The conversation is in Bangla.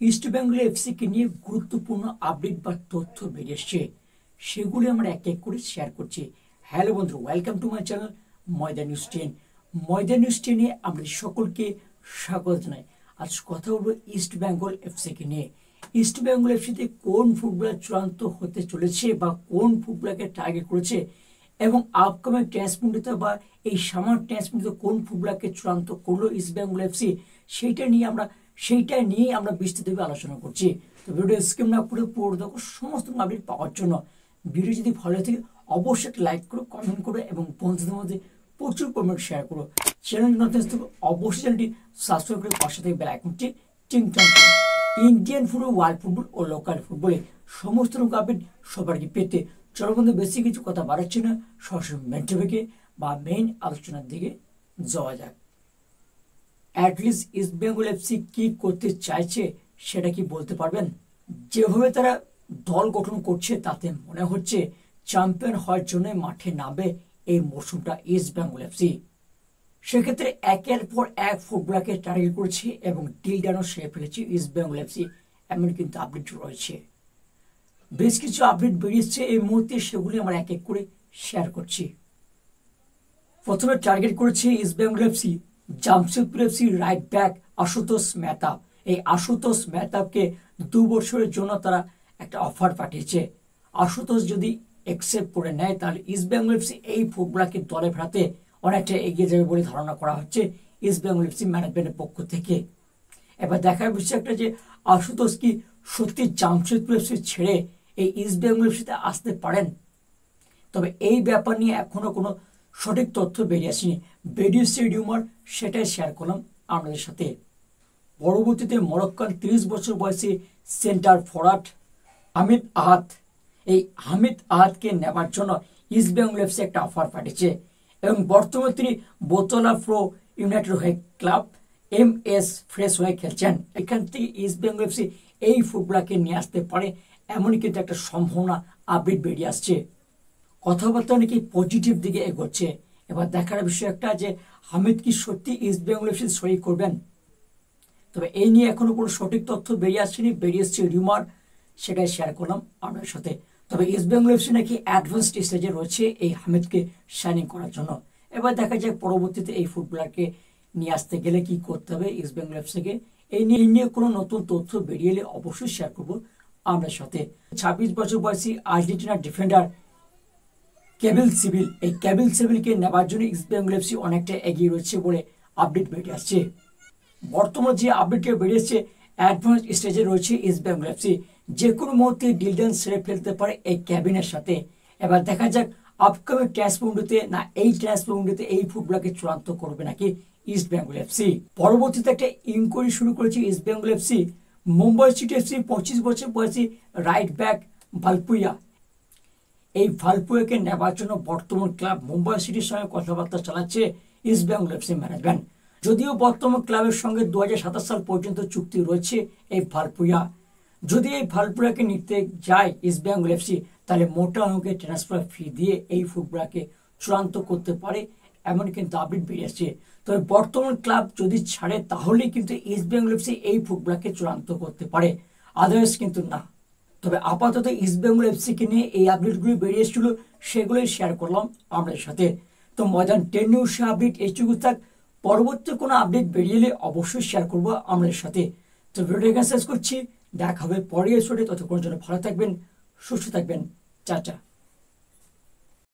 ইস্ট বেঙ্গল এফসিকে নিয়ে গুরুত্বপূর্ণ আপডেট বা তথ্য বেরিয়ে এসছে, সেগুলি আমরা এক এক করে শেয়ার করছি। হ্যালো বন্ধু, welcome to my channel Maidan news 10। Maidan news 10-এ আমরা সকলকে স্বাগত জানাই। আজ কথা বলবো ইস্ট বেঙ্গল এফসিকে নিয়ে। ইস্ট বেঙ্গল এফসিতে কোন ফুটবলার চূড়ান্ত হতে চলেছে বা কোন ফুটবলারকে টার্গেট করেছে, এবং আপকামিং টেস্টমেন্টে বা এই সামার টেস্টমেন্টে কোন ফুটবলারকে চূড়ান্ত করলো ইস্ট বেঙ্গল এফসি, সেইটা নিয়ে আমরা বিস্তারিতভাবে আলোচনা করছি। তো ভিডিও স্কিপ না করে পুরো দেখো সমস্ত আপডেট পাওয়ার জন্য। ভিডিও যদি ভালো থাকে অবশ্যই একটা লাইক করো, কমেন্ট করো এবং বন্ধুদের মধ্যে প্রচুর কমেন্ট শেয়ার করো। চ্যানেল নতুন থেকে অবশ্যই চ্যানেলটি সাবস্ক্রাইব করে পাশে থেকে বেল আইকনটি টিং টং করো। ইন্ডিয়ান ফুটবল, ওয়ার্ল্ড ফুটবল ও লোকাল ফুটবলে সমস্ত রকম আপডেট সবার আগে পেতে চলো বন্ধু, বেশি কিছু কথা বাড়াচ্ছি না, সরাসরি মেন টপিকে বা মেইন আলোচনার দিকে যাওয়া যাক। অ্যাটলিস্ট ইস্ট বেঙ্গল এফসি কি করতে চাইছে সেটা কি বলতে পারবেন? যেভাবে তারা দল গঠন করছে তাতে মনে হচ্ছে চ্যাম্পিয়ন হওয়ার জন্য মাঠে নামবে এই মরশুমটা ইস্ট বেঙ্গল এফসি। সেক্ষেত্রে একের পর এক ফুটবলারকে টার্গেট করছে এবং ডিল ডানও সেরে ফেলেছে ইস্ট বেঙ্গল এফসি, এমন কিন্তু আপডেট রয়েছে। বেশ কিছু আপডেট বেরিয়েছে এই মুহূর্তে, সেগুলি আমরা এক এক করে শেয়ার করছি। প্রথমে টার্গেট করেছে east Bengal FC Jamshedpur FC right back Ashutosh Mehtab. এই আশুতোষ মেহতাবকে 2 বছরের জন্য তারা একটা অফার পাঠিয়েছে। আশুতোষ যদি অ্যাকসেপ্ট করে নেয় তাহলে ইস্ট বেঙ্গল এফসি এই ফুটবলারকে দলে ফেরাতে অনেকটা এগিয়ে যাবে বলে ধারণা করা হচ্ছে ইস্ট বেঙ্গল এফসি ম্যানেজমেন্টের পক্ষ থেকে। এবার দেখার বিষয় একটা যে আশুতোষ কি সত্যি জামশেদপুর এফসি ছেড়ে এই ইস্ট বেঙ্গল এফসিতে আসতে পারেন। তবে এই ব্যাপার নিয়ে এখনো কোনো সঠিক তথ্য বেরিয়ে আসেনি, বেরিয়েছে রিউমার, সেটাই শেয়ার করলাম আপনাদের সাথে। পরবর্তীতে মরক্কান 30 বছর বয়সী সেন্টার ফরওয়ার্ড হামিদ আহাদ, এই হামিদ আহাদকে নেওয়ার জন্য ইস্ট বেঙ্গল এফসি একটা অফার পাঠিয়েছে এবং বর্তমানে তিনি বোতলা প্রো ইউনাইটেড হয়ে ক্লাব MS ফ্রেশ হয়ে খেলছেন। এখান থেকে ইস্ট বেঙ্গল এফসি এই ফুটবলারকে নিয়ে আসতে পারে, এমনই কিন্তু একটা সম্ভাবনা আপডেট বেরিয়ে আসছে। কথাবার্তা নাকি পজিটিভ দিকে এগোচ্ছে। এবার দেখার বিষয় একটা যে হামিদ কি সত্যি ইস্ট বেঙ্গল এফসি সই করবেন। তবে এই নিয়ে এখনো কোনো সঠিক তথ্য বেরিয়ে আসছেনি, বেরিয়ে এসছে রিউমার, সেটাই শেয়ার করলাম আপনার সাথে। তবে ইস্ট বেঙ্গল এফসি নাকি অ্যাডভান্সড স্টেজে রয়েছে এই হামিদকে সাইনিং করার জন্য। এবার দেখা যায় পরবর্তীতে এই ফুটবলারকে নিয়ে আসতে গেলে কি করতে হবে ইস্ট বেঙ্গল এফসিকে। এই নিয়ে কোনো নতুন তথ্য বেরিয়ে এলে অবশ্যই শেয়ার করবো আপনার সাথে। 26 বছর বয়সী আর্জেন্টিনার ডিফেন্ডার কেবিল সিভিল, এই কেবিল সিভিলকে নেবার জন্য ইস্ট বেঙ্গল এফসি অনেকটা এগিয়ে রয়েছে বলে আপডেট বেরিয়ে আসছে। বর্তমানে যে আপডেটটা বেরিয়েছে অ্যাডভান্স স্টেজে রয়েছে ইস্ট বেঙ্গল এফসি, যে কোনো মুহূর্তে ডিল ডান সেরে ফেলতে পারে এই ক্যাবিনের সাথে। এবার দেখা যাক আপকামিং ট্রান্সফার না এই ট্রান্সফার এই ফুটবলারকে চূড়ান্ত করবে নাকি ইস্ট বেঙ্গল এফসি। পরবর্তীতে একটা ইনকোয়ারি শুরু করেছে east Bengal FC Mumbai city FC 25 বছর বয়সী রাইট ব্যাক ভালপুয়া। এই ভালপুয়াকে নেবার জন্য বর্তমান ক্লাব মুম্বাই সিটির সঙ্গে কথাবার্তা চালাচ্ছে ইস্ট বেঙ্গল এফসি ম্যানেজমেন্ট। যদিও বর্তমান ক্লাবের সঙ্গে 2027 সাল পর্যন্ত চুক্তি রয়েছে এই ভালপুয়া। যদি এই ভালপুয়াকে নিতে যায় ইস্ট বেঙ্গল এফসি তাহলে মোটা অঙ্কের ট্রান্সফার ফি দিয়ে এই ফুটবলারকে চূড়ান্ত করতে পারে, এমন কিন্তু আপডেট বেরিয়েছে। তবে বর্তমান ক্লাব যদি ছাড়ে তাহলেই কিন্তু ইস্ট বেঙ্গল এফসি এই ফুটবলারকে চূড়ান্ত করতে পারে, আদারওয়াইজ কিন্তু না। তবে আপাতত ইস্ট বেঙ্গল এফসিকে নিয়ে এই আপডেটগুলি বেরিয়ে এসেছিল, সেগুলোই শেয়ার করলাম আপনাদের সাথে। তো ময়দান 10 নিউজ আপডেট এইটুকু থাক, পরবর্তী কোনো আপডেট বেরিয়ে এলে অবশ্যই শেয়ার করবো আপনাদের সাথে। তো ভিডিও এখানে শেষ করছি, দেখা হবে পরের এপিসোডে। ততক্ষণের জন্য ভালো থাকবেন, সুস্থ থাকবেন, টাটা।